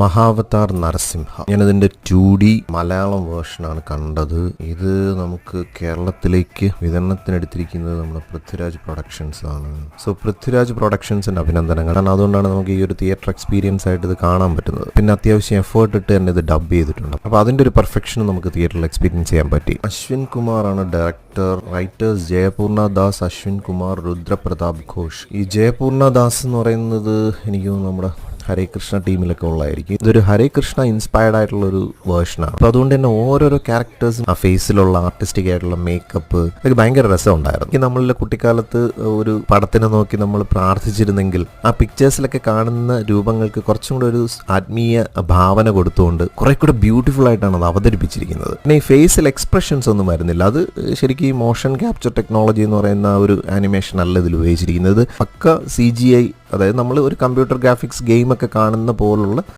മഹാവതാർ നരസിംഹ. ഞാനിതിൻ്റെ 2D മലയാളം വേർഷനാണ് കണ്ടത്. ഇത് നമുക്ക് കേരളത്തിലേക്ക് വിതരണത്തിനെടുത്തിരിക്കുന്നത് നമ്മുടെ പൃഥ്വിരാജ് പ്രൊഡക്ഷൻസ് ആണ്. സോ പൃഥ്വിരാജ് പ്രൊഡക്ഷൻസിൻ്റെ അഭിനന്ദനങ്ങൾ. കാരണം അതുകൊണ്ടാണ് നമുക്ക് ഈ ഒരു തിയേറ്റർ എക്സ്പീരിയൻസ് ആയിട്ട് ഇത് കാണാൻ പറ്റുന്നത്. പിന്നെ അത്യാവശ്യം എഫേർട്ട് ഇട്ട് തന്നെ ഇത് ഡബ് ചെയ്തിട്ടുണ്ട്. അപ്പോൾ അതിൻ്റെ ഒരു പെർഫെക്ഷൻ നമുക്ക് തിയേറ്ററിൽ എക്സ്പീരിയൻസ് ചെയ്യാൻ പറ്റി. അശ്വിൻ കുമാറാണ് ഡയറക്ടർ. റൈറ്റേഴ്സ് ജയപൂർണ ദാസ്, അശ്വിൻ കുമാർ, രുദ്രപ്രതാപ് ഘോഷ്. ഈ ജയപൂർണ ദാസ് എന്ന് പറയുന്നത് എനിക്ക് തോന്നുന്നു നമ്മുടെ ഹരേ കൃഷ്ണ ടീമിലൊക്കെ ഉള്ളതായിരിക്കും. ഇതൊരു ഹരേ കൃഷ്ണ ഇൻസ്പയർഡ് ആയിട്ടുള്ള ഒരു വേർഷനാണ്. അപ്പോൾ അതുകൊണ്ട് തന്നെ ഓരോരോ ക്യാരക്ടേഴ്സും ആ ഫേസിലുള്ള ആർട്ടിസ്റ്റിക് ആയിട്ടുള്ള മേക്കപ്പ് ഇതൊക്കെ ഭയങ്കര രസമുണ്ടായിരുന്നു. ഈ നമ്മളുടെ കുട്ടിക്കാലത്ത് ഒരു പടത്തിനെ നോക്കി നമ്മൾ പ്രാർത്ഥിച്ചിരുന്നെങ്കിൽ ആ പിക്ചേഴ്സിലൊക്കെ കാണുന്ന രൂപങ്ങൾക്ക് കുറച്ചും കൂടെ ഒരു ആത്മീയ ഭാവന കൊടുത്തുകൊണ്ട് കുറെ കൂടെ ബ്യൂട്ടിഫുൾ ആയിട്ടാണ് അത് അവതരിപ്പിച്ചിരിക്കുന്നത്. പിന്നെ ഈ ഫേസിൽ എക്സ്പ്രഷൻസ് ഒന്നും വരുന്നില്ല. അത് ശരിക്കും ഈ മോഷൻ ക്യാപ്ചർ ടെക്നോളജി എന്ന് പറയുന്ന ഒരു ആനിമേഷൻ അല്ല ഇതിൽ ഉപയോഗിച്ചിരിക്കുന്നത്. പക്ക CGI, അതായത് നമ്മൾ ഒരു കമ്പ്യൂട്ടർ ഗ്രാഫിക്സ് ഗെയിമൊക്കെ കാണുന്ന പോലുള്ള